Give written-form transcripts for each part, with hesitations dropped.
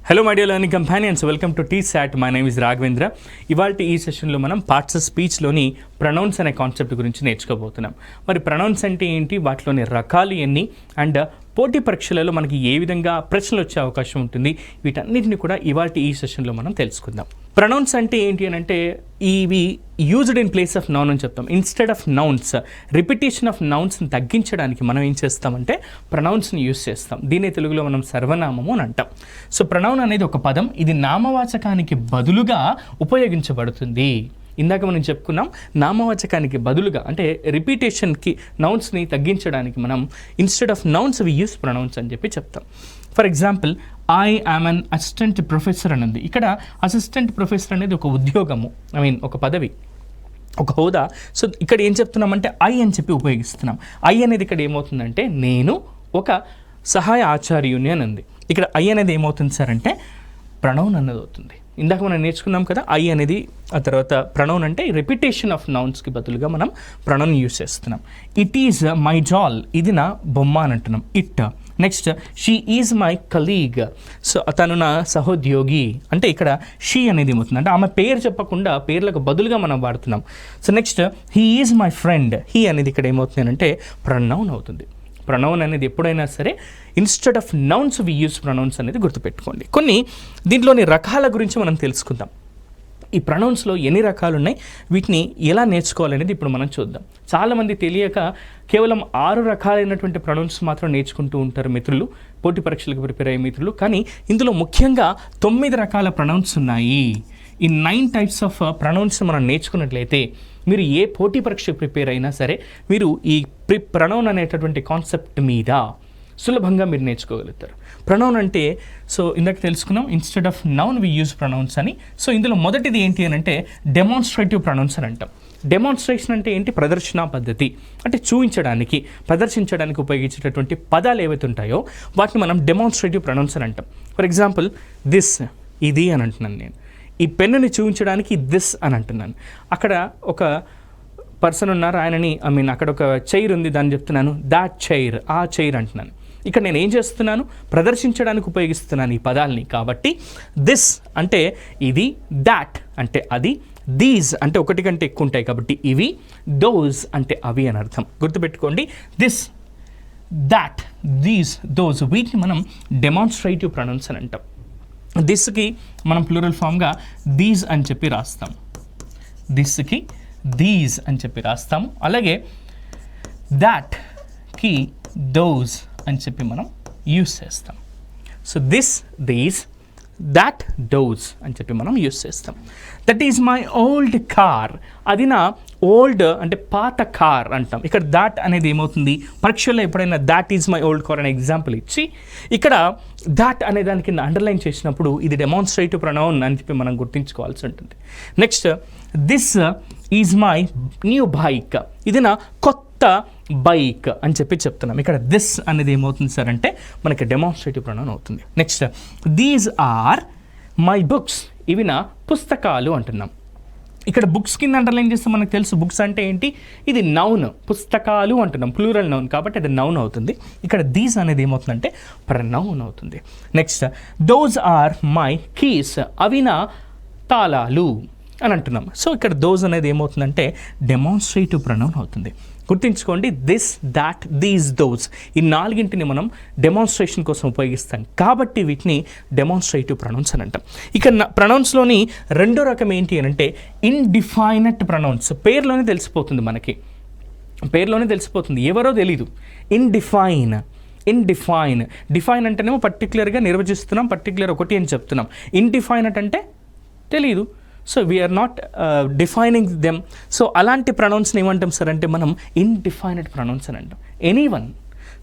Hello my dear learning companions, welcome to TSAT. My name is Raghavendra. ఇవాళ ఈ సెషన్లో మనం పార్ట్స్ ఆఫ్ స్పీచ్లోని ప్రొనౌన్స్ అనే కాన్సెప్ట్ గురించి నేర్చుకోబోతున్నాం. మరి ప్రొనౌన్స్ అంటే ఏంటి, వాటిలోని రకాలు ఎన్ని, అండ్ పోటీ పరీక్షలలో మనకి ఏ విధంగా ప్రశ్నలు వచ్చే అవకాశం ఉంటుంది, వీటన్నిటిని కూడా ఇవాళ ఈ సెషన్లో మనం తెలుసుకుందాం. ప్రొనౌన్స్ అంటే ఏంటి అని అంటే ఇవి used in place of noun అని చెప్తాం. Instead of nouns, repetition of నౌన్స్ని తగ్గించడానికి మనం ఏం చేస్తామంటే ప్రొనౌన్స్ని యూజ్ చేస్తాం. దీన్ని తెలుగులో మనం సర్వనామము అని అంటాం. సో ప్రొనౌన్ అనేది ఒక పదం, ఇది నామవాచకానికి బదులుగా ఉపయోగించబడుతుంది. ఇందాక మనం చెప్పుకున్నాం, నామవాచకానికి బదులుగా అంటే రిపీటేషన్కి నౌన్స్ని తగ్గించడానికి మనం instead of nouns we use pronouns అని చెప్పి చెప్తాం. For example, I am an assistant professor అని ఉంది. ఇక్కడ అసిస్టెంట్ ప్రొఫెసర్ అనేది ఒక ఉద్యోగము, ఒక పదవి, ఒక హోదా. సో ఇక్కడ ఏం చెప్తున్నామంటే ఐ అని చెప్పి ఉపయోగిస్తున్నాం. ఐ అనేది ఇక్కడ ఏమవుతుందంటే నేను ఒక సహాయ ఆచార్యుని అని ఉంది. ఇక్కడ ఐ అనేది ఏమవుతుంది సార్ అంటే ప్రొనౌన్ అన్నది అవుతుంది. ఇందాక మనం నేర్చుకున్నాం కదా, ఐ అనేది, ఆ తర్వాత ప్రొనౌన్ అంటే రిపిటేషన్ ఆఫ్ నౌన్స్కి బదులుగా మనం ప్రొనౌన్ యూస్ చేస్తున్నాం. ఇట్ ఈజ్ మై డాల్, ఇది నా బొమ్మ అని అంటున్నాం, it. Next, she is my colleague, so తను నా సహోద్యోగి అంటే ఇక్కడ షీ అనేది ఏమవుతుంది అంటే ఆమె పేరు చెప్పకుండా పేర్లకు బదులుగా మనం వాడుతున్నాం. So next, he is my friend, he అనేది ఇక్కడ ఏమవుతుంది అంటే ప్రొనౌన్ అవుతుంది. ప్రొనౌన్ అనేది ఎప్పుడైనా సరే instead of nouns we use pronouns అనేది గుర్తుపెట్టుకోండి. కొన్ని దీంట్లోని రకాల గురించి మనం తెలుసుకుందాం. ఈ ప్రొనౌన్స్లో ఎన్ని రకాలు ఉన్నాయి, వీటిని ఎలా నేర్చుకోవాలనేది ఇప్పుడు మనం చూద్దాం. చాలామంది తెలియక కేవలం 6 రకాలైనటువంటి ప్రొనౌన్స్ మాత్రం నేర్చుకుంటూ ఉంటారు మిత్రులు, పోటీ పరీక్షలకు ప్రిపేర్ అయ్యే మిత్రులు. కానీ ఇందులో ముఖ్యంగా 9 రకాల ప్రొనౌన్స్ ఉన్నాయి. ఈ 9 టైప్స్ ఆఫ్ ప్రొనౌన్స్ మనం నేర్చుకున్నట్లయితే మీరు ఏ పోటీ పరీక్షకు ప్రిపేర్ అయినా సరే మీరు ఈ ప్రొనౌన్ అనేటటువంటి కాన్సెప్ట్ మీద సులభంగా మీరు నేర్చుకోగలుగుతారు. ప్రొనౌన్ అంటే, సో ఇందాక తెలుసుకున్నాం, instead of noun we use pronouns అని. సో ఇందులో మొదటిది ఏంటి అని అంటే డెమాన్స్ట్రేటివ్ ప్రొనౌన్స్ అని అంటాం. డెమాన్స్ట్రేషన్ అంటే ఏంటి, ప్రదర్శన పద్ధతి, అంటే చూపించడానికి, ప్రదర్శించడానికి ఉపయోగించేటటువంటి పదాలు ఏవైతే ఉంటాయో వాటిని మనం డెమాన్స్ట్రేటివ్ ప్రొనౌన్స్ అని అంటాం. ఫర్ ఎగ్జాంపుల్, దిస్, ఇది అని అంటున్నాను నేను. ఈ పెన్నుని చూపించడానికి దిస్ అని అంటున్నాను. అక్కడ ఒక పర్సన్ ఉన్నారు, ఆయనని అక్కడ ఒక చైర్ ఉంది, దాన్ని చెప్తున్నాను దాట్ చైర్, ఆ చైర్ అంటున్నాను. ఇక్కడ నేను ఏం చేస్తున్నాను, ప్రదర్శించడానికి ఉపయోగిస్తున్నాను ఈ పదాలని. కాబట్టి దిస్ అంటే ఇది, దాట్ అంటే అది, దీస్ అంటే ఒకటి కంటే ఎక్కువ ఉంటాయి కాబట్టి ఇవి, దోస్ అంటే అవి అని అర్థం. గుర్తుపెట్టుకోండి, దిస్, దాట్, దీస్, దోస్, వీటిని మనం డెమాన్స్ట్రేటివ్ ప్రొనౌన్స్ అని అంటాం. దిస్కి మనం ప్లూరల్ ఫామ్గా దీస్ అని చెప్పి రాస్తాం, దిస్కి దీస్ అని చెప్పి రాస్తాము. అలాగే దాట్కి దోస్ అని చెప్పి మనం యూస్ చేస్తాం. So this, these, that, those అని చెప్పి మనం యూస్ చేస్తాం. That is my old car, అది నా ఓల్డ్ అంటే పాత కార్ అంటాం. ఇక్కడ దాట్ అనేది ఏమవుతుంది, పరీక్షల్లో ఎప్పుడైనా that is my old car అనే ఎగ్జాంపుల్ ఇచ్చి ఇక్కడ దాట్ అనే దాని కింద అండర్లైన్ చేసినప్పుడు ఇది డెమాన్స్ట్రేటివ్ ప్రొనౌన్ అని చెప్పి మనం గుర్తుంచుకోవాల్సి ఉంటుంది. Next, this is my new bike, ఇది నా కొత్త బైక్ అని చెప్పి చెప్తున్నాం. ఇక్కడ దిస్ అనేది ఏమవుతుంది సార్ అంటే మనకి డెమాన్స్ట్రేటివ్ ప్రొనౌన్ అవుతుంది. Next, these are my books, ఇవి నా పుస్తకాలు అంటున్నాం. ఇక్కడ బుక్స్ కింద అండర్లైన్ చేస్తే మనకు తెలుసు బుక్స్ అంటే ఏంటి, ఇది నౌన్, పుస్తకాలు అంటున్నాం, ప్లూరల్ నౌన్ కాబట్టి అది నౌన్ అవుతుంది. ఇక్కడ దీస్ అనేది ఏమవుతుందంటే ప్రొనౌన్ అవుతుంది. Next, those are my keys, అవి నా తాళాలు అని అంటున్నాం. సో ఇక్కడ దోస్ అనేది ఏమవుతుందంటే డెమాన్స్ట్రేటివ్ ప్రొనౌన్ అవుతుంది. గుర్తుంచుకోండి, దిస్, దాట్, దీస్, దోస్, ఈ 4ని మనం డెమాన్స్ట్రేషన్ కోసం ఉపయోగిస్తాం కాబట్టి వీటిని డెమాన్స్ట్రేటివ్ ప్రొనౌన్స్ అని అంటాం. ఇక ప్రొనౌన్స్లోని రెండో రకం ఏంటి అని అంటే ఇన్డిఫైనట్ ప్రొనౌన్స్. పేర్లోనే తెలిసిపోతుంది, మనకి పేర్లోనే తెలిసిపోతుంది, ఎవరో తెలీదు. ఇన్డిఫైన్, డిఫైన్ అంటేనేమో పర్టికులర్గా నిర్వచిస్తున్నాం, పర్టికులర్ ఒకటి అని చెప్తున్నాం. ఇన్డిఫైనట్ అంటే తెలీదు, so we're not defining them. So అలాంటి ప్రొనౌన్స్ని ఏమంటాం సార్ అంటే మనం ఇన్డిఫైనట్ ప్రొనౌన్స్ అని అంటాం. ఎనీవన్,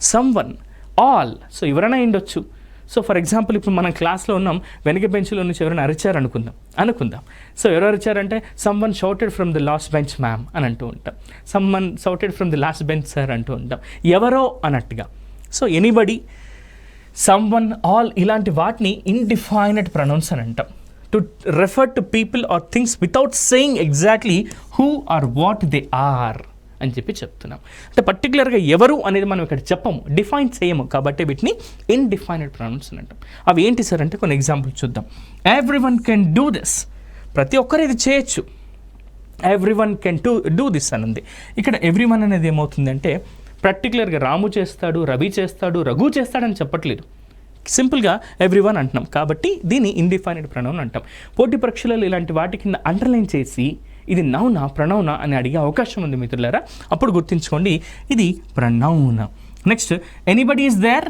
సమ్వన్, ఆల్, సో ఎవరైనా ఉండొచ్చు. సో ఫర్ ఎగ్జాంపుల్, ఇప్పుడు మనం క్లాస్లో ఉన్నాం, వెనక బెంచ్లో నుంచి ఎవరైనా అరిచారు అనుకుందాం. సో ఎవరు అరిచారంటే someone shouted from the last bench ma'am అని అంటూ ఉంటాం, someone shouted from the last bench sir అంటూ ఉంటాం, ఎవరో అన్నట్టుగా. సో ఎనీబడి, సమ్వన్, ఆల్, ఇలాంటి వాటిని ఇన్డిఫైనట్ ప్రొనౌన్స్ అని అంటాం. To refer to people or things without saying exactly who or what they are అని చెప్పి చెప్తున్నాం. అంటే పర్టికులర్గా ఎవరు అనేది మనం ఇక్కడ చెప్పము, డిఫైన్ చేయము, కాబట్టి వీటిని ఇన్డిఫైనెడ్ ప్రొనౌన్స్ అని అంటాం. అవి ఏంటి సార్ అంటే కొన్ని ఎగ్జాంపుల్ చూద్దాం. ఎవ్రీవన్ కెన్ డూ దిస్, ప్రతి ఒక్కరు ఇది చేయొచ్చు. ఎవ్రీవన్ కెన్ డూ దిస్ అని ఉంది. ఇక్కడ ఎవ్రీవన్ అనేది ఏమవుతుందంటే పర్టికులర్గా రాము చేస్తాడు, రవి చేస్తాడు, రఘు చేస్తాడని చెప్పట్లేదు, సింపుల్గా ఎవ్రీవన్ అంటున్నాం. కాబట్టి దీన్ని ఇండిఫైనెడ్ ప్రొనౌన్ అంటాం. పోటీ పరీక్షలలో ఇలాంటి వాటి కింద అండర్లైన్ చేసి ఇది నౌనా ప్రొనౌనా అని అడిగే అవకాశం ఉంది మిత్రులారా, అప్పుడు గుర్తుంచుకోండి ఇది pronoun. Next anybody is there,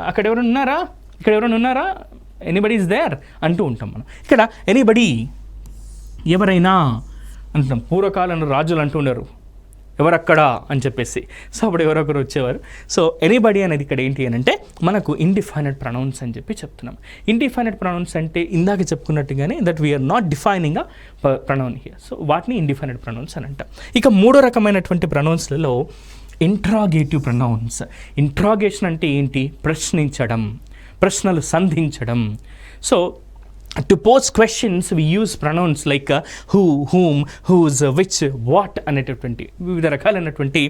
అక్కడ ఎవరైనా ఉన్నారా, ఇక్కడ ఎవరైనా ఉన్నారా, ఎనీబడి ఈజ్ దేర్ అంటూ ఉంటాం మనం. ఇక్కడ ఎనీబడి ఎవరైనా అంటున్నాం. పూర్వకాలంలో రాజులు అంటున్నారు ఎవరక్కడా అని చెప్పేసి, సో అప్పుడు ఎవరొకరు వచ్చేవారు. సో ఎనీబడి అనేది ఇక్కడ ఏంటి అని అంటే మనకు ఇండిఫైనెడ్ ప్రొనౌన్స్ అని చెప్పి చెప్తున్నాం. ఇండిఫైనెడ్ ప్రొనౌన్స్ అంటే ఇందాక చెప్పుకున్నట్టుగానే that we are not defining a pronoun here, so వాటిని ఇండిఫైనెడ్ ప్రొనౌన్స్ అని అంటాం. ఇక మూడో రకమైనటువంటి ప్రొనౌన్స్లలో ఇంట్రాగేటివ్ ప్రొనౌన్స్. ఇంట్రాగేషన్ అంటే ఏంటి, ప్రశ్నించడం, ప్రశ్నలు సంధించడం. So to pose questions we use pronouns like who, whom, whose, which, what అనేటటువంటి వివిధ రకాలైనటువంటి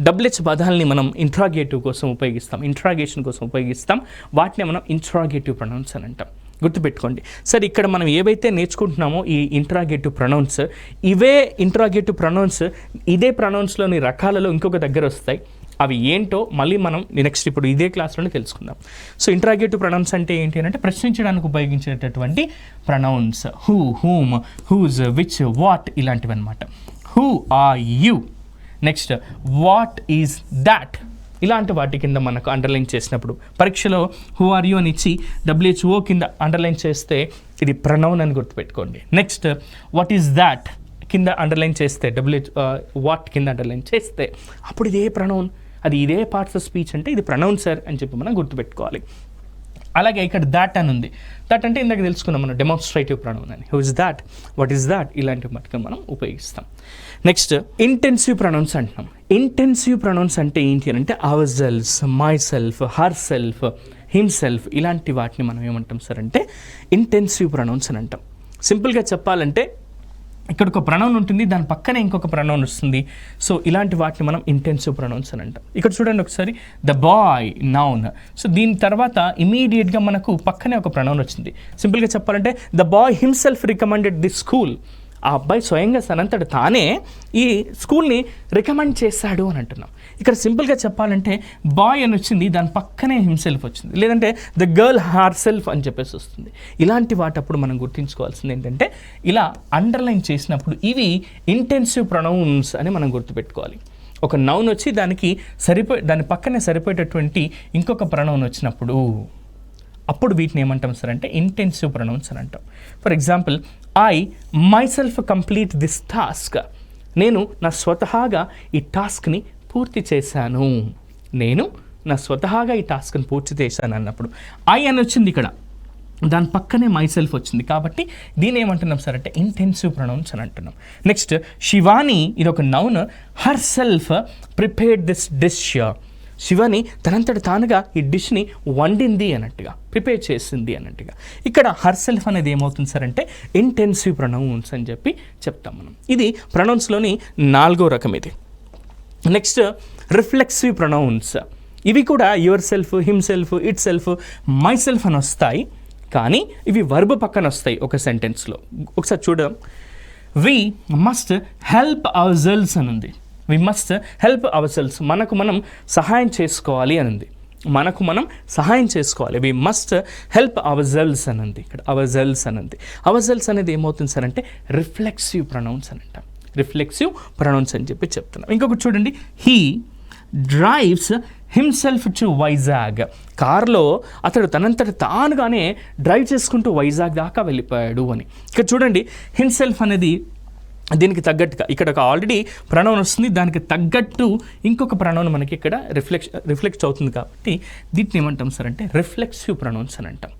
డబ్ల్యూహెచ్ పదాలని మనం ఇంట్రాగేటివ్ కోసం ఉపయోగిస్తాం, ఇంట్రాగేషన్ కోసం ఉపయోగిస్తాం. వాటిని మనం ఇంట్రాగేటివ్ ప్రొనౌన్స్ అని అంటాం. గుర్తుపెట్టుకోండి సార్, ఇక్కడ మనం ఏవైతే నేర్చుకుంటున్నామో ఈ ఇంట్రాగేటివ్ ప్రొనౌన్స్, ఇవే ఇంట్రాగేటివ్ ప్రొనౌన్స్ ఇదే ప్రొనౌన్స్లోని రకాలలో ఇంకొక దగ్గర వస్తాయి. అవి ఏంటో మళ్ళీ మనం నెక్స్ట్ ఇప్పుడు ఇదే క్లాస్లోనే తెలుసుకుందాం. సో ఇంట్రాగేటివ్ ప్రొనౌన్స్ అంటే ఏంటి అంటే ప్రశ్నించడానికి ఉపయోగించేటటువంటి pronouns. Who, whom, whose, which, what ఇలాంటివి అనమాట. Who are you, next what is that, ఇలాంటి వాటి కింద మనకు అండర్లైన్ చేసినప్పుడు పరీక్షలో హూ ఆర్ యూ అని ఇచ్చి WHO కింద అండర్లైన్ చేస్తే ఇది ప్రొనౌన్ అని గుర్తుపెట్టుకోండి. నెక్స్ట్ వాట్ ఈజ్ దాట్ కింద అండర్లైన్ చేస్తే వాట్ కింద అండర్లైన్ చేస్తే అప్పుడు ఇదే ప్రొనౌన్, అది ఇదే పార్ట్స్ ఆఫ్ స్పీచ్ అంటే ఇది ప్రొనౌన్ సార్ అని చెప్పి మనం గుర్తుపెట్టుకోవాలి. అలాగే ఇక్కడ దాట్ అని ఉంది. దట్ అంటే ఇందాక తెలుసుకున్నాం మనం డెమాన్స్ట్రేటివ్ ప్రొనౌన్ అని. Who is that, what is that, ఇలాంటి మటుకు మనం ఉపయోగిస్తాం. నెక్స్ట్ ఇంటెన్సివ్ ప్రొనౌన్స్ అంటున్నాం. ఇంటెన్సివ్ ప్రొనౌన్స్ అంటే ఏంటి అని అంటే our self, my self, her self, himself, ఇలాంటి వాటిని మనం ఏమంటాం సార్ అంటే ఇంటెన్సివ్ ప్రొనౌన్స్ అని అంటాం. సింపుల్గా చెప్పాలంటే ఇక్కడ ఒక ప్రొనౌన్ ఉంటుంది, దాని పక్కనే ఇంకొక ప్రొనౌన్ వస్తుంది. సో ఇలాంటి వాటిని మనం ఇంటెన్సివ్ ప్రొనౌన్స్ అని అంటాం. ఇక్కడ చూడండి ఒకసారి, ద బాయ్ నౌన్. సో దీని తర్వాత ఇమీడియట్గా మనకు పక్కనే ఒక ప్రొనౌన్ వచ్చింది. సింపుల్గా చెప్పాలంటే the boy himself recommended this school. ఆ అబ్బాయి స్వయంగా తనంతట తానే ఈ స్కూల్ని రికమెండ్ చేశాడు అని అంటున్నాం. ఇక్కడ సింపుల్గా చెప్పాలంటే బాయ్ అని వచ్చింది, దాని పక్కనే హిమ్సెల్ఫ్ వచ్చింది, లేదంటే ద గర్ల్ హార్ సెల్ఫ్ అని చెప్పేసి వస్తుంది. ఇలాంటి వాటప్పుడు మనం గుర్తుంచుకోవాల్సింది ఏంటంటే ఇలా అండర్లైన్ చేసినప్పుడు ఇవి ఇంటెన్సివ్ ప్రొనౌన్స్ అని మనం గుర్తుపెట్టుకోవాలి. ఒక నౌన్ వచ్చి దాని పక్కనే సరిపోయేటటువంటి ఇంకొక ప్రొనౌన్ వచ్చినప్పుడు అప్పుడు వీటిని ఏమంటాం సార్ అంటే ఇంటెన్సివ్ ప్రొనౌన్స్ అని అంటాం. For example, I my self complete this task. నేను నా స్వతహాగా ఈ టాస్క్ని పూర్తి చేశాను. నేను నా స్వతహాగా ఈ టాస్క్ని పూర్తి చేశాను అన్నప్పుడు ఐ అని వచ్చింది, ఇక్కడ దాని పక్కనే మై సెల్ఫ్ వచ్చింది. కాబట్టి దీని ఏమంటున్నాం సార్ అంటే ఇంటెన్సివ్ ప్రొనౌన్స్ అని అంటున్నాం. నెక్స్ట్ శివాని, ఇది ఒక noun. Herself prepared this dish. Shivani తనంతట తానుగా ఈ డిష్ని వండింది అన్నట్టుగా, ప్రిపేర్ చేసింది అన్నట్టుగా. ఇక్కడ హర్ సెల్ఫ్ అనేది ఏమవుతుంది సార్ అంటే ఇంటెన్సివ్ ప్రొనౌన్స్ అని చెప్పి చెప్తాం మనం. ఇది ప్రొనౌన్స్లోని 4వ రకం ఇది. Next reflexive pronounce. ఇవి కూడా your self, him self, it self, my self అని వస్తాయి, కానీ ఇవి వర్బ్ పక్కన వస్తాయి ఒక సెంటెన్స్లో. ఒకసారి చూద్దాం. We must help ourselves అని ఉంది. We must help ourselves, మనకు మనం సహాయం చేసుకోవాలి అని ఉంది. మనకు మనం సహాయం చేసుకోవాలి. We must help ourselves అని ఉంది. ఇక్కడ అవర్ సెల్వ్స్ అని ఉంది. అవర్ సెల్వ్స్ అనేది ఏమవుతుంది సార్ అంటే రిఫ్లెక్సివ్ ప్రొనౌన్స్ అని అంటాం. రిఫ్లెక్సివ్ ప్రొనౌన్స్ అని చెప్పి చెప్తున్నాం. ఇంకొకటి చూడండి, he drives himself to Vizag. కార్లో అతడు తనంతట తానుగానే డ్రైవ్ చేసుకుంటూ వైజాగ్ దాకా వెళ్ళిపోయాడు అని. ఇక్కడ చూడండి, హిమ్సెల్ఫ్ అనేది దీనికి తగ్గట్టుగా ఇక్కడ ఒక ఆల్రెడీ ప్రొనౌన్ వస్తుంది, దానికి తగ్గట్టు ఇంకొక ప్రొనౌన్ మనకి ఇక్కడ రిఫ్లెక్ట్ అవుతుంది. కాబట్టి దీన్ని ఏమంటాం సార్ అంటే రిఫ్లెక్సివ్ ప్రొనౌన్స్ అని అంటాం.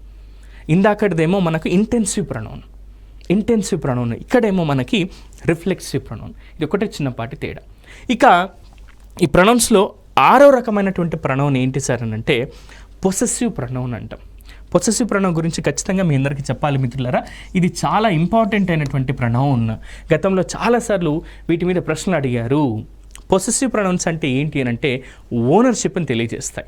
ఇందాకటిదేమో మనకు ఇంటెన్సివ్ ప్రొనౌన్, ఇక్కడేమో మనకి రిఫ్లెక్సివ్ ప్రొనౌన్. ఇది ఒకటే చిన్నపాటి తేడా. ఇక ఈ ప్రొనౌన్స్లో 6వ రకమైనటువంటి ప్రొనౌన్ ఏంటి సార్ అని అంటే పొసెసివ్ ప్రొనౌన్ అంటాం. పొసెసివ్ ప్రొనౌన్ గురించి ఖచ్చితంగా మీ అందరికీ చెప్పాలి మిత్రులారా. ఇది చాలా ఇంపార్టెంట్ అయినటువంటి ప్రొనౌన్. గతంలో చాలాసార్లు వీటి మీద ప్రశ్నలు అడిగారు. పొసెసివ్ ప్రొనౌన్స్ అంటే ఏంటి అని అంటే ఓనర్షిప్ని తెలియజేస్తాయి.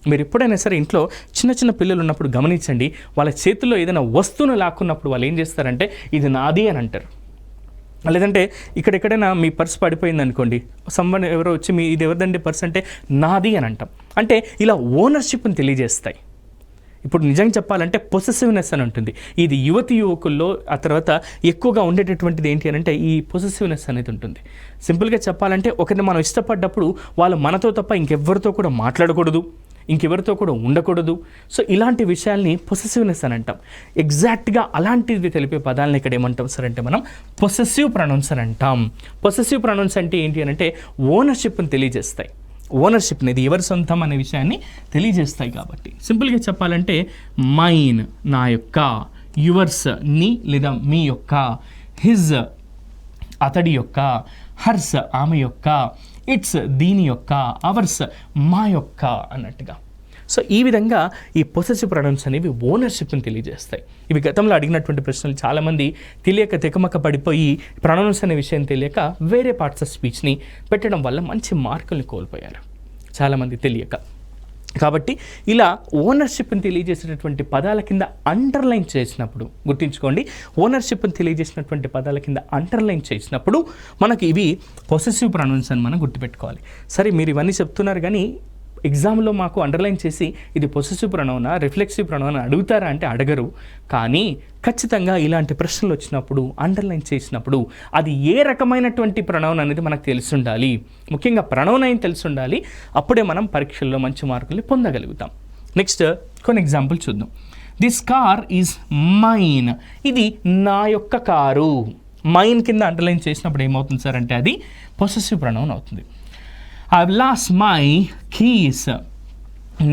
మీరు ఎప్పుడైనా సరే ఇంట్లో చిన్న చిన్న పిల్లలు ఉన్నప్పుడు గమనించండి, వాళ్ళ చేతుల్లో ఏదైనా వస్తువును లాక్కున్నప్పుడు వాళ్ళు ఏం చేస్తారంటే ఇది నాది అని అంటారు. లేదంటే ఎక్కడైనా మీ పర్స్ పడిపోయింది అనుకోండి, సమ్వన్ ఎవరో వచ్చి మీ ఇది ఎవరిదండి పర్స్ అంటే నాది అని అంటాం. అంటే ఇలా ఓనర్షిప్ని తెలియజేస్తాయి. ఇప్పుడు నిజంగా చెప్పాలంటే పొసెసివ్నెస్ అని ఉంటుంది. ఇది యువతి యువకుల్లో ఆ తర్వాత ఎక్కువగా ఉండేటటువంటిది ఏంటి అని అంటే ఈ పొసెసివ్నెస్ అనేది ఉంటుంది. సింపుల్గా చెప్పాలంటే ఒకరిని మనం ఇష్టపడ్డప్పుడు వాళ్ళు మనతో తప్ప ఇంకెవ్వరితో కూడా మాట్లాడకూడదు, ఇంకెవరితో కూడా ఉండకూడదు. సో ఇలాంటి విషయాల్ని పొసెసివ్నెస్ అని అంటాం. ఎగ్జాక్ట్గా అలాంటివి తెలిపే పదాలను ఇక్కడ ఏమంటాం సార్ అంటే మనం పొసెసివ్ ప్రొనౌన్స్ అని అంటాం. పొసెసివ్ ప్రొనౌన్స్ అంటే ఏంటి అని అంటే ఓనర్షిప్ని తెలియజేస్తాయి. ఓనర్షిప్ని, ఇది ఎవరి సొంతం అనే విషయాన్ని తెలియజేస్తాయి. కాబట్టి సింపుల్గా చెప్పాలంటే మైన్ నా యొక్క, యువర్స్ నీ లేదా మీ యొక్క, హిజ్ అతడి యొక్క, హర్స్ ఆమె యొక్క, ఇట్స్ దీని యొక్క, అవర్స్ మా యొక్క అన్నట్టుగా. సో ఈ విధంగా ఈ పొసెసివ్ ప్రొనౌన్స్ అనేవి ఓనర్షిప్ని తెలియజేస్తాయి. ఇవి గతంలో అడిగినటువంటి ప్రశ్నలు చాలామంది తెలియక తెకమక పడిపోయి ప్రొనౌన్స్ అనే విషయం తెలియక వేరే పార్ట్స్ ఆఫ్ స్పీచ్ని పెట్టడం వల్ల మంచి మార్కుల్ని కోల్పోయారు చాలామంది తెలియక. కాబట్టి ఇలా ఓనర్షిప్ని తెలియజేసినటువంటి పదాల కింద అండర్లైన్ చేసినప్పుడు గుర్తుంచుకోండి, ఓనర్షిప్ని తెలియజేసినటువంటి పదాల కింద అండర్లైన్ చేసినప్పుడు మనకి ఇవి పొసెసివ్ ప్రొనౌన్స్ అని మనం గుర్తుపెట్టుకోవాలి. సరే మీరు ఇవన్నీ చెప్తున్నారు కానీ ఎగ్జామ్లో మాకు అండర్లైన్ చేసి ఇది పొసెసివ్ ప్రొనౌనా రిఫ్లెక్సివ్ ప్రొనౌనా అడుగుతారా అంటే అడగరు. కానీ ఖచ్చితంగా ఇలాంటి ప్రశ్నలు వచ్చినప్పుడు అండర్లైన్ చేసినప్పుడు అది ఏ రకమైనటువంటి ప్రొనౌన్ అనేది మనకు తెలిసి ఉండాలి. ముఖ్యంగా ప్రొనౌన్ అయిన తెలిసి ఉండాలి. అప్పుడే మనం పరీక్షల్లో మంచి మార్కుల్ని పొందగలుగుతాం. నెక్స్ట్ కొన్ని ఎగ్జాంపుల్ చూద్దాం. దిస్ కార్ ఈజ్ మైన్, ఇది నా యొక్క కారు. మైన్ కింద అండర్లైన్ చేసినప్పుడు ఏమవుతుంది సార్ అంటే అది పొసెసివ్ ప్రొనౌన్ అవుతుంది. I've lost my keys,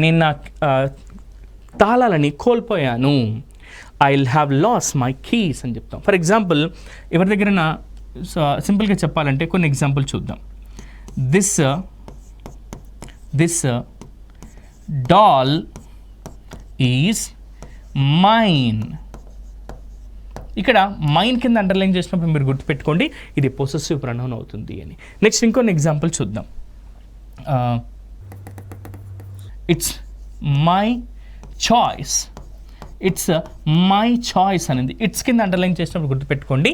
నేను నా తాళాలని కోల్పోయాను. I'll have lost my keys అని చెప్తాం. ఫర్ ఎగ్జాంపుల్ ఎవరి దగ్గర సింపుల్గా చెప్పాలంటే కొన్ని ఎగ్జాంపుల్ చూద్దాం. This doll is mine. ఇక్కడ మైన్ కింద అండర్లైన్ చేసినప్పుడు మీరు గుర్తుపెట్టుకోండి ఇది పొసెసివ్ ప్రొనౌన్ అవుతుంది అని. నెక్స్ట్ ఇంకొన్ని ఎగ్జాంపుల్ చూద్దాం. It's my choice, it's my choice అనేది ఇట్స్ కింద అండర్లైన్ చేసినప్పుడు గుర్తుపెట్టుకోండి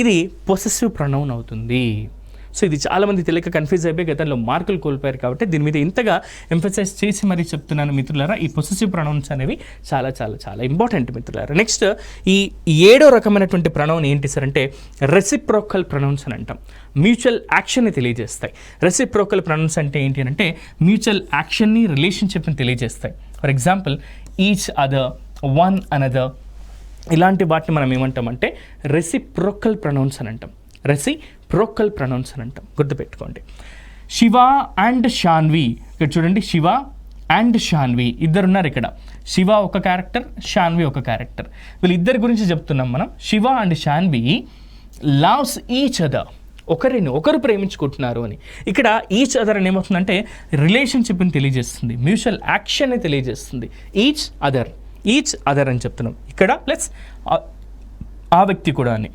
ఇది పొసెసివ్ ప్రొనౌన్ అవుతుంది. సో ఇది చాలామంది తెలియక కన్ఫ్యూజ్ అయిపోయి గతంలో మార్కులు కోల్పోయారు. కాబట్టి దీని మీద ఇంతగా ఎంఫసైజ్ చేసి మరీ చెప్తున్నాను మిత్రులారా, ఈ పొసెసివ్ ప్రొనౌన్స్ అనేవి చాలా చాలా చాలా ఇంపార్టెంట్ మిత్రులారా. నెక్స్ట్ ఈ 7వ రకమైనటువంటి ప్రొనౌన్ ఏంటి సార్ అంటే రెసిప్రోకల్ ప్రొనౌన్స్ అని అంటాం. మ్యూచువల్ యాక్షన్ని తెలియజేస్తాయి. రెసిప్రోకల్ ప్రొనౌన్స్ అంటే ఏంటి అంటే మ్యూచువల్ యాక్షన్ని, రిలేషన్షిప్ని తెలియజేస్తాయి. For example each other, one another, ఇలాంటి వాటిని మనం ఏమంటామంటే రెసిప్రోకల్ ప్రొనౌన్స్ అని అంటాం. రెసిప్రోకల్ ప్రొనౌన్స్ అని అంటాం. గుర్తుపెట్టుకోండి. శివ అండ్ శాన్వి, ఇక్కడ చూడండి శివ అండ్ శాన్వి ఇద్దరున్నారు. ఇక్కడ శివ ఒక క్యారెక్టర్, శాన్వి ఒక క్యారెక్టర్. వీళ్ళిద్దరి గురించి చెప్తున్నాం మనం. Shiva and Shanvi loves each other, ఒకరు ప్రేమించుకుంటున్నారు అని. ఇక్కడ ఈచ్ అదర్ అని ఏమవుతుందంటే రిలేషన్షిప్ని తెలియజేస్తుంది, మ్యూచువల్ యాక్షన్ని తెలియజేస్తుంది. ఈచ్ అదర్ అని చెప్తున్నాం. ఇక్కడ ప్లస్ ఆ వ్యక్తి కూడా అని.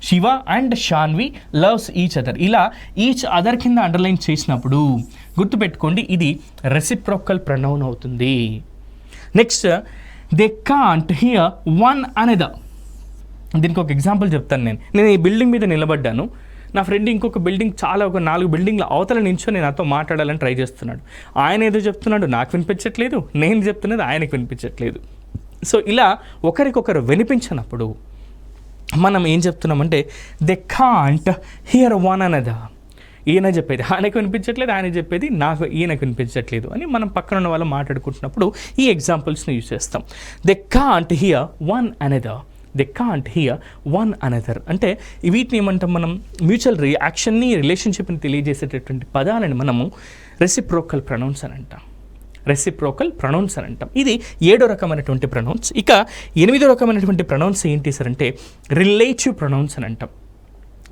Shiva and Shanvi loves each other, ఇలా ఈచ్ అదర్ కింద అండర్లైన్ చేసినప్పుడు గుర్తుపెట్టుకోండి ఇది రెసిప్రోకల్ ప్రొనౌన్ అవుతుంది. Next they can't hear one another. దీనికి ఒక ఎగ్జాంపుల్ చెప్తాను. నేను ఈ బిల్డింగ్ మీద నిలబడ్డాను, నా ఫ్రెండ్ ఇంకొక బిల్డింగ్ ఒక 4 బిల్డింగ్ల అవతల నించొని నాతో మాట్లాడాలని ట్రై చేస్తున్నాడు. ఆయన ఏదో చెప్తున్నాడు నాకు వినిపించట్లేదు, నేను చెప్తున్నది ఆయనకు వినిపించట్లేదు. సో ఇలా ఒకరికొకరు వినిపించినప్పుడు మనం ఏం చెప్తున్నామంటే they can't hear one another. ఈయన చెప్పేది ఆయనకు వినిపించట్లేదు, ఆయన చెప్పేది ఈయనకు వినిపించట్లేదు అని మనం పక్కన ఉన్న వాళ్ళు మాట్లాడుకుంటున్నప్పుడు ఈ ఎగ్జాంపుల్స్ని యూజ్ చేస్తాం. They can't hear one another, they can't hear one another అంటే వీటిని ఏమంటాం మనం మ్యూచువల్ యాక్షన్ని, రిలేషన్షిప్ని తెలియజేసేటటువంటి పదాలని మనము రెసిప్రోకల్ ప్రొనౌన్స్ అని అంటాం. రెసిప్రోకల్ ప్రొనౌన్స్ అని అంటాం. ఇది 7వ రకమైనటువంటి ప్రొనౌన్స్. ఇక 8వ రకమైనటువంటి ప్రొనౌన్స్ ఏంటి సార్ అంటే రిలేటివ్ ప్రొనౌన్స్ అని అంటాం.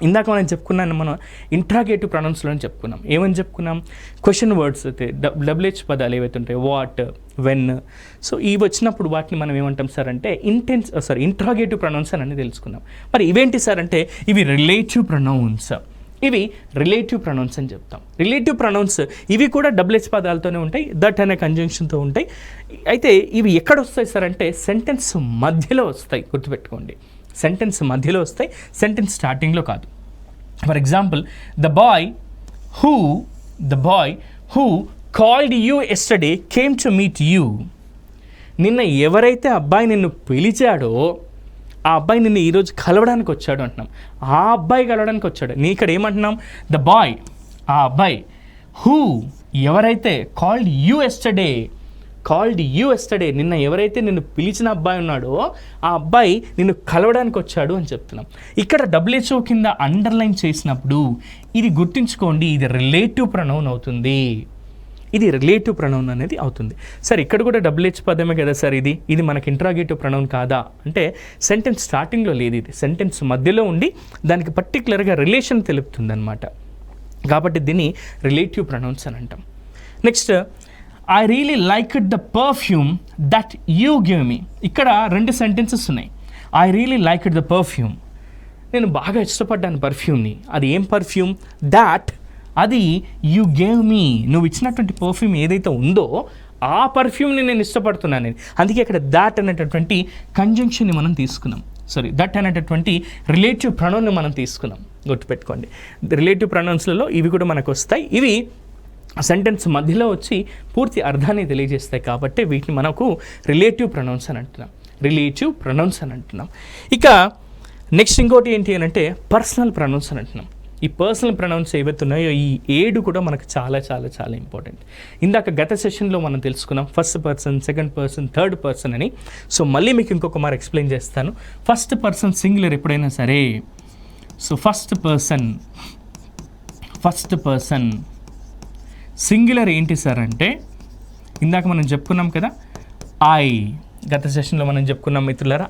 ఇందాక మనం చెప్పుకున్నాను, మనం ఇంట్రాగేటివ్ ప్రొనౌన్స్లో చెప్పుకున్నాం. ఏమని చెప్పుకున్నాం? క్వశ్చన్ వర్డ్స్ అయితే డబ్ల్యూహెచ్ పదాలు ఏవైతే ఉంటాయి వాట్, వెన్, సో ఇవి వచ్చినప్పుడు వాటిని మనం ఏమంటాం సార్ అంటే ఇంట్రాగేటివ్ ప్రొనౌన్స్ అని తెలుసుకున్నాం. మరి ఇవేంటి సార్ అంటే ఇవి రిలేటివ్ ప్రొనౌన్స్. ఇవి రిలేటివ్ ప్రొనౌన్స్ అని చెప్తాం. రిలేటివ్ ప్రొనౌన్స్ ఇవి కూడా డబ్ల్యూహెచ్ పదాలతోనే ఉంటాయి, దట్ అనే కంజంక్షన్తో ఉంటాయి. అయితే ఇవి ఎక్కడ వస్తాయి సార్ అంటే సెంటెన్స్ మధ్యలో వస్తాయి, గుర్తుపెట్టుకోండి. సెంటెన్స్ మధ్యలో వస్తాయి, సెంటెన్స్ స్టార్టింగ్లో కాదు. For example, the boy who called you yesterday came to meet you. నిన్న ఎవరైతే అబ్బాయి నిన్ను పిలిచాడో ఆ అబ్బాయి నిన్ను ఈరోజు కలవడానికి వచ్చాడు అంటున్నాం. ఆ అబ్బాయి కలవడానికి వచ్చాడు. నీ ఇక్కడ ఏమంటున్నాం? ద బాయ్, ఆ అబ్బాయి, హూ ఎవరైతే, కాల్డ్ యూ ఎస్టర్డే నిన్న ఎవరైతే నిన్ను పిలిచిన అబ్బాయి ఉన్నాడో ఆ అబ్బాయి నిన్ను కలవడానికి వచ్చాడు అని చెప్తున్నాం. ఇక్కడ డబ్ల్యూహెచ్ఓ కింద అండర్లైన్ చేసినప్పుడు ఇది గుర్తుంచుకోండి, ఇది రిలేటివ్ ప్రొనౌన్ అవుతుంది. ఇది రిలేటివ్ ప్రొనౌన్ అనేది అవుతుంది. సార్ ఇక్కడ కూడా డబ్ల్యూహెచ్ పదమే కదా సార్, ఇది మనకి ఇంట్రాగేటివ్ ప్రొనౌన్ కాదా అంటే సెంటెన్స్ స్టార్టింగ్లో లేదు, ఇది సెంటెన్స్ మధ్యలో ఉండి దానికి పర్టికులర్గా రిలేషన్ తెలుపుతుంది అనమాట. కాబట్టి దీన్ని రిలేటివ్ ప్రొనౌన్స్ అని అంటాం. Next, I really liked the perfume that you give me. ఇక్కడ 2 సెంటెన్సెస్ ఉన్నాయి. I really liked the perfume, నేను బాగా ఇష్టపడ్డాను పర్ఫ్యూమ్ని. అది ఏం పర్ఫ్యూమ్? దాట్, అది యూ గేవ్ మీ, నువ్వు ఇచ్చినటువంటి పర్ఫ్యూమ్ ఏదైతే ఉందో ఆ పర్ఫ్యూమ్ని నేను ఇష్టపడుతున్నాను నేను. అందుకే ఇక్కడ దాట్ అనేటటువంటి కంజంక్షన్ని మనం తీసుకున్నాం, దట్ అనేటటువంటి రిలేటివ్ ప్రొనౌన్ని మనం తీసుకున్నాం, గుర్తుపెట్టుకోండి. రిలేటివ్ ప్రొనౌన్స్లలో ఇవి కూడా మనకు వస్తాయి. ఇవి సెంటెన్స్ మధ్యలో వచ్చి పూర్తి అర్థాన్ని తెలియజేస్తాయి కాబట్టి వీటిని మనకు రిలేటివ్ ప్రొనౌన్స్ అని అంటున్నాం. ఇక నెక్స్ట్ ఇంకోటి ఏంటి అని అంటే పర్సనల్ ప్రొనౌన్స్ అని అంటున్నాం. ఈ పర్సనల్ ప్రొనౌన్స్ ఏవైతే ఉన్నాయో ఈ 7 కూడా మనకు చాలా చాలా చాలా ఇంపార్టెంట్. ఇందాక గత సెషన్లో మనం తెలుసుకున్నాం first person, second person, third person అని. సో మళ్ళీ మీకు ఇంకొక మారు ఎక్స్ప్లెయిన్ చేస్తాను. ఫస్ట్ పర్సన్ సింగులర్ ఎప్పుడైనా సరే, సో ఫస్ట్ పర్సన్ సింగులర్ ఏంటి సార్ అంటే ఇందాక మనం చెప్పుకున్నాం కదా, ఐ, గత సెషన్లో మనం చెప్పుకున్నాం మిత్రులారా,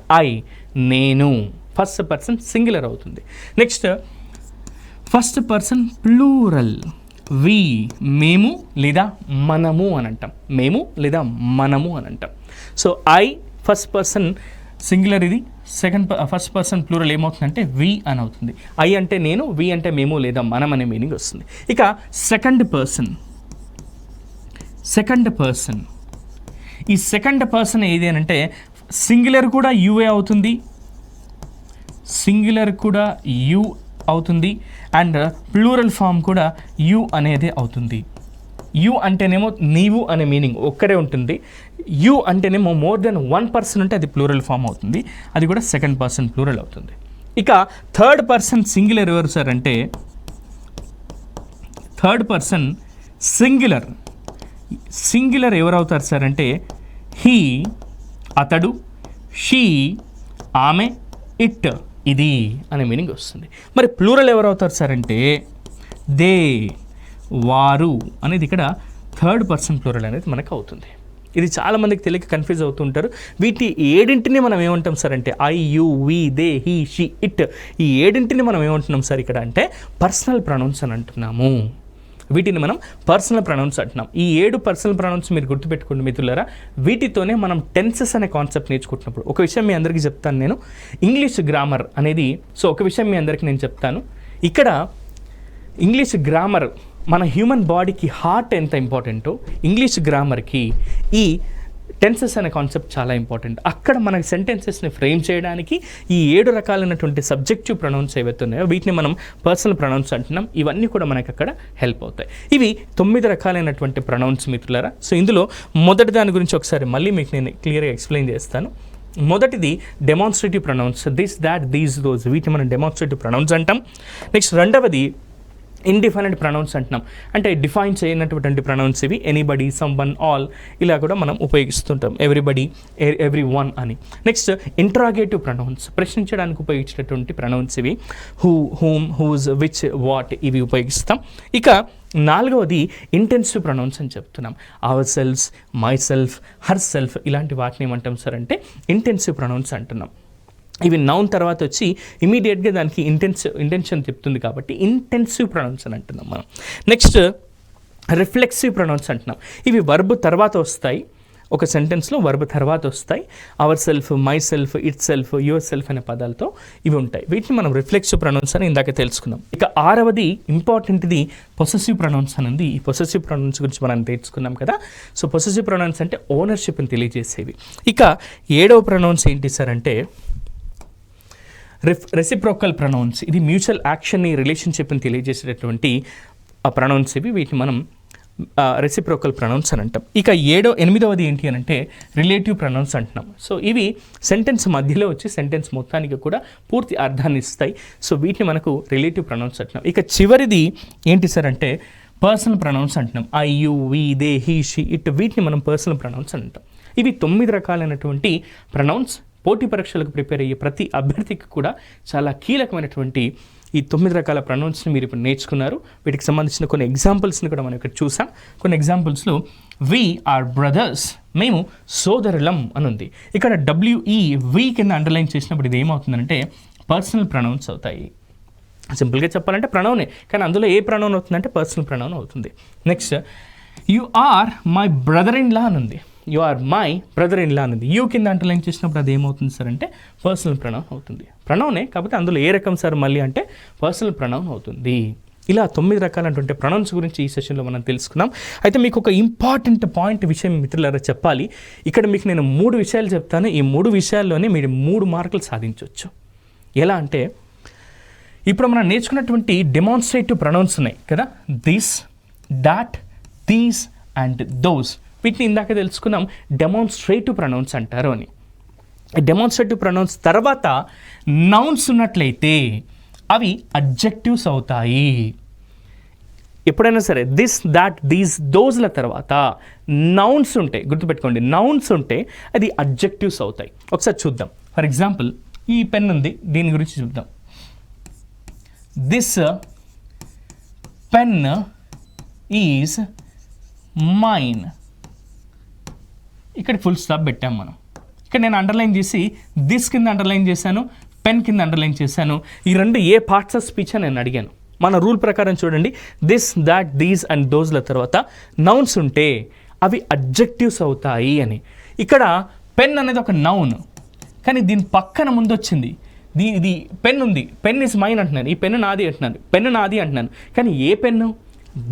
నేను. ఫస్ట్ పర్సన్ సింగులర్ అవుతుంది. నెక్స్ట్ ఫస్ట్ పర్సన్ ప్లూరల్, వి, మేము లేదా మనము అని అంటాం. So I first person singular, ఇది ఫస్ట్ పర్సన్ ప్లూరల్ ఏమవుతుందంటే వి అని అవుతుంది. ఐ అంటే నేను, వి అంటే మేము లేదా మనం అనే మీనింగ్ వస్తుంది. ఇక సెకండ్ పర్సన్, ఈ సెకండ్ పర్సన్ ఏది అని అంటే సింగులర్ కూడా యుఏ అవుతుంది, అండ్ ప్లూరల్ ఫామ్ కూడా యు అనేది అవుతుంది. యు అంటేనేమో నీవు అనే మీనింగ్ ఒక్కడే ఉంటుంది. యు అంటేనేమో మోర్ దెన్ 1 పర్సన్ ఉంటే అది ప్లూరల్ ఫామ్ అవుతుంది, అది కూడా సెకండ్ పర్సన్ ప్లూరల్ అవుతుంది. ఇక థర్డ్ పర్సన్ సింగులర్ ఎవరు సార్ అంటే సింగులర్ ఎవరు అవుతారు సార్ అంటే హీ, అతడు, షీ, ఆమె, ఇట్, ఇది అనే మీనింగ్ వస్తుంది. మరి ప్లూరల్ ఎవరు అవుతారు సార్ అంటే దే, వారు అనేది ఇక్కడ థర్డ్ పర్సన్ ప్లూరల్ అనేది మనకు అవుతుంది. ఇది చాలామందికి తెలియక కన్ఫ్యూజ్ అవుతుంటారు. వీటి 7 మనం ఏమంటాం సార్ అంటే I, you, we, they, he, she, it, ఈ 7 మనం ఏమంటున్నాం సార్ ఇక్కడ అంటే పర్సనల్ ప్రొనౌన్స్ అని అంటున్నాము. వీటిని మనం పర్సనల్ ప్రొనౌన్స్ అంటున్నాం. ఈ 7 పర్సనల్ ప్రొనౌన్స్ మీరు గుర్తుపెట్టుకోండి మిత్రులారా. వీటితోనే మనం టెన్సెస్ అనే కాన్సెప్ట్ నేర్చుకుంటున్నప్పుడు ఒక విషయం మీ అందరికీ చెప్తాను నేను, ఇంగ్లీష్ గ్రామర్ అనేది. సో ఒక విషయం మీ అందరికీ నేను చెప్తాను. ఇక్కడ ఇంగ్లీష్ గ్రామర్ మన హ్యూమన్ బాడీకి హార్ట్ ఎంత ఇంపార్టెంటో ఇంగ్లీష్ గ్రామర్కి ఈ టెన్సెస్ అనే కాన్సెప్ట్ చాలా ఇంపార్టెంట్. అక్కడ మనకి సెంటెన్సెస్ని ఫ్రేమ్ చేయడానికి ఈ 7 రకాలైనటువంటి సబ్జెక్టివ్ ప్రొనౌన్స్ ఏవైతే ఉన్నాయో వీటిని మనం పర్సనల్ ప్రొనౌన్స్ అంటున్నాం. ఇవన్నీ కూడా మనకి అక్కడ హెల్ప్ అవుతాయి. ఇవి 9 రకాలైనటువంటి ప్రొనౌన్స్ మిత్రులారా. సో ఇందులో మొదటి దాని గురించి ఒకసారి మళ్ళీ మీకు నేను క్లియర్గా ఎక్స్ప్లెయిన్ చేస్తాను. మొదటిది demonstrative pronouns, this, that, these, those, వీటిని మనం డెమాన్స్ట్రేటివ్ ప్రొనౌన్స్ అంటాం. నెక్స్ట్ రెండవది ఇండిఫైనెంట్ ప్రొనౌన్స్ అంటున్నాం. అంటే డిఫైన్ చేయనటువంటి ప్రొనౌన్స్ ఇవి. ఎనీబడి, సమ్వన్, ఆల్ ఇలా కూడా మనం ఉపయోగిస్తుంటాం. ఎవ్రీబడి, ఎవ్రీ వన్ అని. నెక్స్ట్ ఇంట్రాగేటివ్ ప్రొనౌన్స్, ప్రశ్నించడానికి ఉపయోగించినటువంటి ప్రొనౌన్స్ ఇవి. Who, whom, whose, which, what ఇవి ఉపయోగిస్తాం. ఇక నాలుగవది ఇంటెన్సివ్ ప్రొనౌన్స్ అని చెప్తున్నాం. Ourselves, myself, herself ఇలాంటి వాటిని ఏమంటాం సార్ అంటే ఇంటెన్సివ్ ప్రొనౌన్స్ అంటున్నాం. ఇవి నౌన్ తర్వాత వచ్చి ఇమీడియట్గా దానికి ఇంటెన్షన్ చెప్తుంది కాబట్టి ఇంటెన్సివ్ ప్రొనౌన్స్ అని అంటున్నాం మనం. నెక్స్ట్ రిఫ్లెక్సివ్ ప్రొనౌన్స్ అంటున్నాం. ఇవి వర్బ్ తర్వాత వస్తాయి. ఒక సెంటెన్స్లో వర్బ్ తర్వాత వస్తాయి. Our self, my self, it self, your self అనే పదాలతో ఇవి ఉంటాయి. వీటిని మనం రిఫ్లెక్సివ్ ప్రొనౌన్స్ అని ఇందాక తెలుసుకున్నాం. ఇక 6వది ఇంపార్టెంట్ది పొసెసివ్ ప్రొనౌన్స్ అని ఉంది. ఈ పొసెసివ్ ప్రొనౌన్స్ గురించి మనం తెలుసుకున్నాం కదా. సో పొసెసివ్ ప్రొనౌన్స్ అంటే ఓనర్షిప్ని తెలియజేసేవి. ఇక 7వ ప్రొనౌన్స్ ఏంటి సార్ అంటే రెసిప్రోకల్ ప్రొనౌన్స్. ఇది మ్యూచువల్ యాక్షన్ని, రిలేషన్షిప్ని తెలియజేసేటటువంటి ప్రొనౌన్స్ ఇవి. వీటిని మనం రెసిప్రోకల్ ప్రొనౌన్స్ అని అంటాం. ఇక 8వది ఏంటి అని అంటే రిలేటివ్ ప్రొనౌన్స్ అంటున్నాం. సో ఇవి సెంటెన్స్ మధ్యలో వచ్చి సెంటెన్స్ మొత్తానికి కూడా పూర్తి అర్థాన్ని ఇస్తాయి. సో వీటిని మనకు రిలేటివ్ ప్రొనౌన్స్ అంటున్నాం. ఇక చివరిది ఏంటి సార్ అంటే పర్సనల్ ప్రొనౌన్స్ అంటున్నాం. I, you, we, they, he, she, it, వీటిని మనం పర్సనల్ ప్రొనౌన్స్ అంటాం. ఇవి 9 రకాలైనటువంటి ప్రొనౌన్స్. పోటీ పరీక్షలకు ప్రిపేర్ అయ్యే ప్రతి అభ్యర్థికి కూడా చాలా కీలకమైనటువంటి ఈ 9 రకాల ప్రొనౌన్స్ని మీరు ఇప్పుడు నేర్చుకున్నారు. వీటికి సంబంధించిన కొన్ని ఎగ్జాంపుల్స్ని కూడా మనం ఇక్కడ చూసాం. కొన్ని ఎగ్జాంపుల్స్లో వి ఆర్ బ్రదర్స్, మేము సోదరులం అని ఉంది. ఇక్కడ WE వి కింద అండర్లైన్ చేసినప్పుడు ఇది ఏమవుతుందంటే పర్సనల్ ప్రొనౌన్స్ అవుతాయి. సింపుల్గా చెప్పాలంటే ప్రొనౌనే, కానీ అందులో ఏ ప్రొనౌన్ అవుతుందంటే పర్సనల్ ప్రొనౌన్ అవుతుంది. Next you are my brother in law అని ఉంది. You are my brother in law అనేది యూ కింద అండర్లైన్ చేసినప్పుడు అది ఏమవుతుంది సార్ అంటే పర్సనల్ ప్రొనౌన్ అవుతుంది. ప్రొనౌనే, కాకపోతే అందులో ఏ రకం సార్ మళ్ళీ అంటే పర్సనల్ ప్రొనౌన్ అవుతుంది. ఇలా 9 రకాలైనటువంటి ప్రొనౌన్స్ గురించి ఈ సెషన్లో మనం తెలుసుకున్నాం. అయితే మీకు ఒక ఇంపార్టెంట్ విషయం మిత్రులారా చెప్పాలి. ఇక్కడ మీకు నేను 3 విషయాలు చెప్తాను. ఈ 3 విషయాల్లోనే మీరు 3 మార్కులు సాధించవచ్చు. ఎలా అంటే ఇప్పుడు మనం నేర్చుకున్నటువంటి డెమాన్స్ట్రేటివ్ ప్రొనౌన్స్ ఉన్నాయి కదా, this, that, these and those. వీటిని ఇందాక తెలుసుకున్నాం డెమాన్స్ట్రేటివ్ ప్రొనౌన్స్ అంటారు అని. డెమాన్స్ట్రేటివ్ ప్రొనౌన్స్ తర్వాత నౌన్స్ ఉన్నట్లయితే అవి అడ్జెక్టివ్స్ అవుతాయి. ఎప్పుడైనా సరే దిస్, దాట్, దీస్, దోస్ల తర్వాత నౌన్స్ ఉంటాయి, గుర్తుపెట్టుకోండి. నౌన్స్ ఉంటే అది అడ్జెక్టివ్స్ అవుతాయి. ఒకసారి చూద్దాం. ఫర్ ఎగ్జాంపుల్ ఈ పెన్ ఉంది, దీని గురించి చూద్దాం. This pen is mine. ఇక్కడ ఫుల్ స్టాప్ పెట్టాం మనం. ఇక్కడ నేను అండర్లైన్ చేసి దిస్ కింద అండర్లైన్ చేశాను, పెన్ కింద అండర్లైన్ చేశాను. ఈ 2 ఏ పార్ట్స్ ఆఫ్ స్పీచ్ అని నేను అడిగాను. మన రూల్ ప్రకారం చూడండి, దిస్, దాట్, దీస్ అండ్ దోస్ల తర్వాత నౌన్స్ ఉంటే అవి అడ్జెక్టివ్స్ అవుతాయి అని. ఇక్కడ పెన్ అనేది ఒక నౌన్, కానీ దీని పక్కన ముందు వచ్చింది ఇది పెన్ ఉంది. పెన్ ఈజ్ మైన్ అంటున్నాను, ఈ పెన్ను నాది అంటున్నాను, పెన్ను నాది అంటున్నాను. కానీ ఏ pen?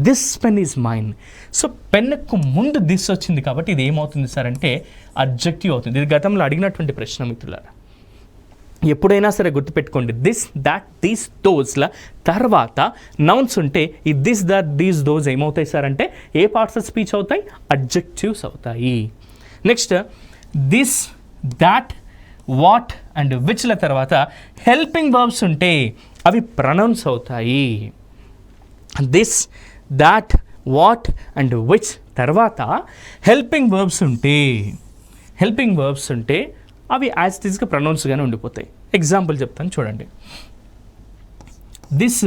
This pen is mine. So పెన్నుకు ముందు దిస్ వచ్చింది కాబట్టి ఇది ఏమవుతుంది సార్ అంటే అడ్జెక్టివ్ అవుతుంది. ఇది గతంలో అడిగినటువంటి ప్రశ్న మిత్రులారా. ఎప్పుడైనా సరే గుర్తుపెట్టుకోండి, దిస్, దాట్, దీస్, దోస్ల తర్వాత నౌన్స్ ఉంటే ఈ దిస్, దట్, దీస్, దోస్ ఏమవుతాయి సార్ అంటే ఏ పార్ట్స్ ఆఫ్ స్పీచ్ అవుతాయి? అడ్జెక్టివ్స్ అవుతాయి. Next this, that, what and విచ్ల తర్వాత హెల్పింగ్ వర్బ్స్ ఉంటే అవి ప్రొనౌన్స్ అవుతాయి. This, that, what and which తర్వాత హెల్పింగ్ వర్బ్స్ ఉంటే అవి యాజ్ ఇట్ ఈస్గా ప్రొనౌన్స్గానే ఉండిపోతాయి. ఎగ్జాంపుల్ చెప్తాను చూడండి. This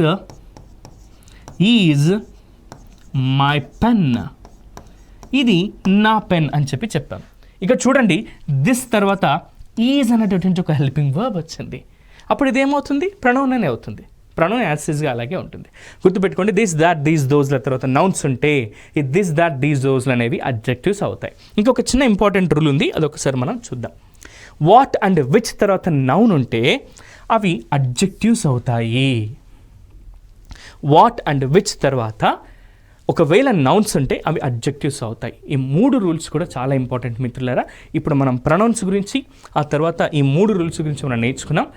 is my pen. ఇది నా పెన్ అని చెప్పాను. ఇక చూడండి, దిస్ తర్వాత ఈజ్ అనేటటువంటి ఒక హెల్పింగ్ వర్బ్ వచ్చింది. అప్పుడు ఇదేమవుతుంది? ప్రొనౌన్ అనే అవుతుంది. ప్రొనౌన్ యాజ్ ఇట్ ఈస్గా అలాగే ఉంటుంది. గుర్తుపెట్టుకోండి, దిస్, దాట్, దీస్, దోస్ల తర్వాత నౌన్స్ ఉంటే ఈ దిస్, దాట్, దీస్, దోస్లు అనేవి అడ్జెక్టివ్స్ అవుతాయి. ఇంకొక చిన్న ఇంపార్టెంట్ రూల్ ఉంది, అదొకసారి మనం చూద్దాం. వాట్ అండ్ విచ్ తర్వాత నౌన్ ఉంటే అవి అడ్జెక్టివ్స్ అవుతాయి. వాట్ అండ్ విచ్ తర్వాత ఒకవేళ నౌన్స్ ఉంటే అవి అడ్జెక్టివ్స్ అవుతాయి. ఈ 3 రూల్స్ కూడా చాలా ఇంపార్టెంట్ మిత్రులారా. ఇప్పుడు మనం ప్రొనౌన్స్ గురించి, ఆ తర్వాత ఈ 3 రూల్స్ గురించి మనం నేర్చుకున్నాం.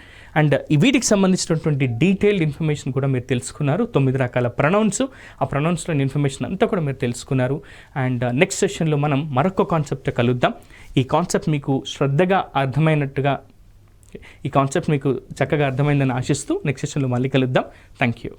అండ్ వీటికి సంబంధించినటువంటి డీటెయిల్డ్ ఇన్ఫర్మేషన్ కూడా మీరు తెలుసుకున్నారు. 9 రకాల ప్రొనౌన్స్, ఆ ప్రొనౌన్స్లోని ఇన్ఫర్మేషన్ అంతా కూడా మీరు తెలుసుకున్నారు. అండ్ నెక్స్ట్ సెషన్లో మనం మరొక కాన్సెప్ట్ కలుద్దాం. ఈ కాన్సెప్ట్ మీకు శ్రద్ధగా అర్థమైనట్టుగా, ఈ కాన్సెప్ట్ మీకు చక్కగా అర్థమైందని ఆశిస్తూ నెక్స్ట్ సెషన్లో మళ్ళీ కలుద్దాం. Thank you.